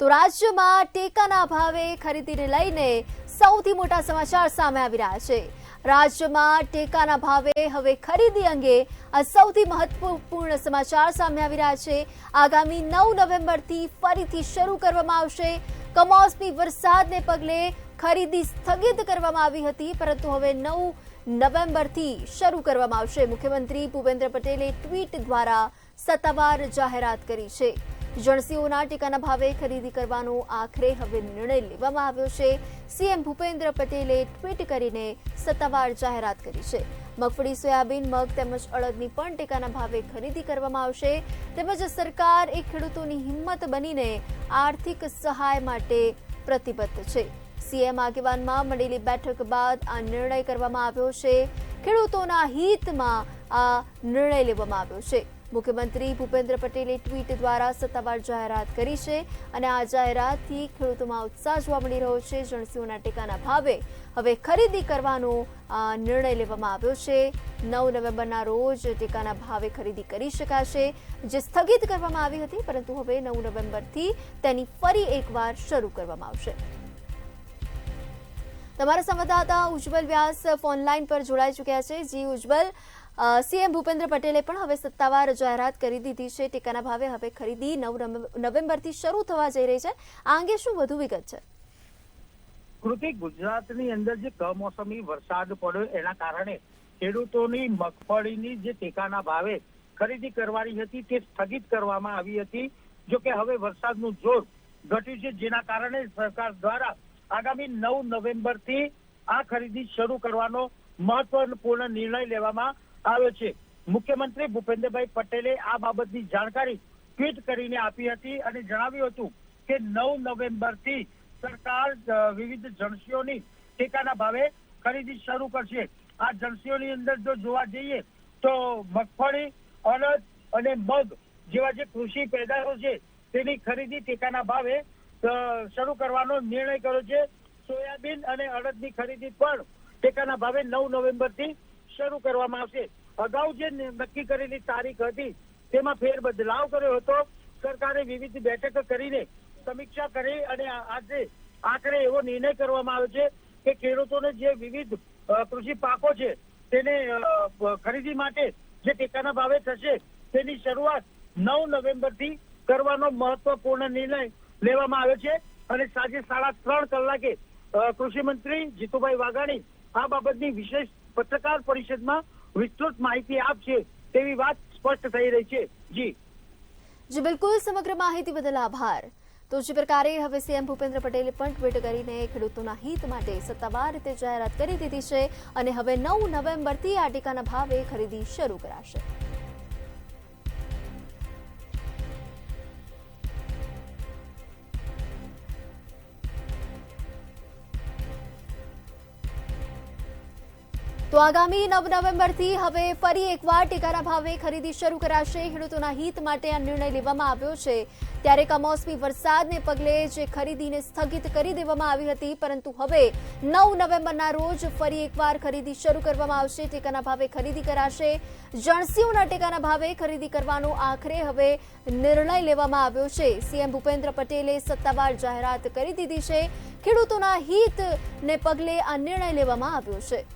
તો રાજ્યમાં ટેકાના ભાવે ખરીદીને લઈને સૌથી મોટા સમાચાર સામે આવી રહ્યા છે। રાજ્યમાં ટેકાના ભાવે હવે ખરીદી અંગે આ સૌથી મહત્વપૂર્ણ સમાચાર સામે આવી રહ્યા છે। આગામી 9 નવેમ્બરથી ફરીથી શરૂ કરવામાં આવશે। કમોસમી વરસાદને પગલે ખરીદી સ્થગિત કરવામાં આવી હતી, પરંતુ હવે 9 નવેમ્બરથી શરૂ કરવામાં આવશે। મુખ્યમંત્રી ભૂપેન્દ્ર પટેલે ટ્વીટ દ્વારા સત્તાવાર જાહેરાત કરી છે। જણસીઓના ટેકાના ભાવે ખરીદી કરવાનો આખરે હવે નિર્ણય લેવામાં આવ્યો છે। સીએમ ભૂપેન્દ્ર પટેલે ટ્વીટ કરીને સત્તાવાર જાહેરાત કરી છે। મગફળી, સોયાબીન, મગ તેમજ અડદની પણ ટેકાના ભાવે ખરીદી કરવામાં આવશે। તેમજ સરકાર એ ખેડૂતોની હિંમત બનીને આર્થિક સહાય માટે પ્રતિબદ્ધ છે। સીએમ આગેવાનમાં મળેલી બેઠક બાદ આ નિર્ણય કરવામાં આવ્યો છે। ખેડૂતોના હિતમાં આ નિર્ણય લેવામાં આવ્યો છે। મુખ્યમંત્રી ભૂપેન્દ્ર પટેલે ટ્વીટ દ્વારા સત્તાવાર જાહેરાત કરી છે અને આ જાહેરાતથી ખેડૂતોમાં ઉત્સાહ જોવા મળી રહ્યો છે। જણસીઓના ટેકાના ભાવે હવે ખરીદી કરવાનો નિર્ણય લેવામાં આવ્યો છે। 9 નવેમ્બરના રોજ ટેકાના ભાવે ખરીદી કરી શકાશે, જે સ્થગિત કરવામાં આવી હતી, પરંતુ હવે 9 નવેમ્બરથી તેની ફરી એકવાર શરૂ કરવામાં આવશે। તમારા સંવાદદાતા ઉજ્જવલ વ્યાસ ફોન લાઈન પર જોડાઈ ચૂક્યા છે। જી ઉજ્જવલ, સીએમ ભૂપેન્દ્ર પટેલે પણ હવે સત્તાવાર જાહેરાત કરી દીધી છે। ટેકાના ભાવે હવે ખરીદી 9 નવેમ્બરથી શરૂ થવા જઈ રહી છે। આ અંગે શું વધુ વિગત છે? કૃતિ, ગુજરાતની અંદર જે કમોસમી વરસાદ પડ્યો એના કારણે ખેડૂતોની મગફળીની જે ટેકાના ભાવે ખરીદી કરવાની હતી તે સ્થગિત કરવામાં આવી હતી। જો કે હવે વરસાદનું જોર ઘટ્યું છે, જેના કારણે સરકાર દ્વારા આગામી 9 નવેમ્બરથી આ ખરીદી શરૂ કરવાનો મહત્વપૂર્ણ નિર્ણય લેવામાં આવ્યો છે। મુખ્યમંત્રી ભૂપેન્દ્રભાઈ પટેલે આ બાબતની જાણકારી ટ્વીટ કરીને આપી હતી અને જણાવ્યું હતું કે 9 નવેમ્બરથી સરકાર વિવિધ જણસીઓની ટેકાના ભાવે ખરીદી શરૂ કરશે। આ જણસીઓની અંદર જો જોવા જઈએ તો મગફળી, અડદ અને મગ જેવા જે કૃષિ પેદાશો છે તેની ખરીદી ટેકાના ભાવે શરૂ કરવાનો નિર્ણય કર્યો છે। સોયાબીન અને અડદની ખરીદી પણ ટેકાના ભાવે 9 નવેમ્બરથી શરૂ કરવામાં આવશે। અગાઉ જે નક્કી કરેલી તારીખ હતી તેમાં ફેરબદલાવ કર્યો હતો। સરકારે વિવિધ બેઠક કરીને સમીક્ષા કરી અને આજે આખરે એવો નિર્ણય કરવામાં આવ્યો છે કે ખેડૂતોને જે વિવિધ કૃષિ પાકો છે તેને ખરીદી માટે જે ટેકાના ભાવે થશે તેની શરૂઆત 9 નવેમ્બરથી કરવાનો મહત્વપૂર્ણ નિર્ણય લેવામાં આવ્યો છે। અને સાંજે 3:30 કલાકે કૃષિ મંત્રી જીતુભાઈ વાઘાણી આ બાબતની વિશેષ પત્રકાર પરિષદમાં વિસ્તૃત માહિતી આપશે તેવી વાત સ્પષ્ટ થઈ રહી છે। જી બિલકુલ, સમગ્ર માહિતી બદલ આભાર। તો જે પ્રકારે હવે સીએમ ભૂપેન્દ્ર પટેલે પણ ટ્વીટ કરીને ખેડૂતોના હિત માટે સત્તાવાર રીતે જાહેરાત કરી દીધી છે અને હવે 9 નવેમ્બરથી આ ટેકાના ભાવે ખરીદી શરૂ કરાશે। તો આગામી 9 નવેમ્બરથી હવે ફરી એકવાર ટેકાના ભાવે ખરીદી શરૂ કરાશે। ખેડૂતોના હિત માટે આ નિર્ણય લેવામાં આવ્યો છે। ત્યારે કમોસમી વરસાદને પગલે જે ખરીદીને સ્થગિત કરી દેવામાં આવી હતી, પરંતુ હવે 9 નવેમ્બરના રોજ ફરી એકવાર ખરીદી શરૂ કરવામાં આવશે। ટેકાના ભાવે ખરીદી કરાશે। જણસીઓના ટેકાના ભાવે ખરીદી કરવાનો આખરે હવે નિર્ણય લેવામાં આવ્યો છે। સીએમ ભૂપેન્દ્ર પટેલે સત્તાવાર જાહેરાત કરી દીધી છે। ખેડૂતોના હિતને પગલે આ નિર્ણય લેવામાં આવ્યો છે।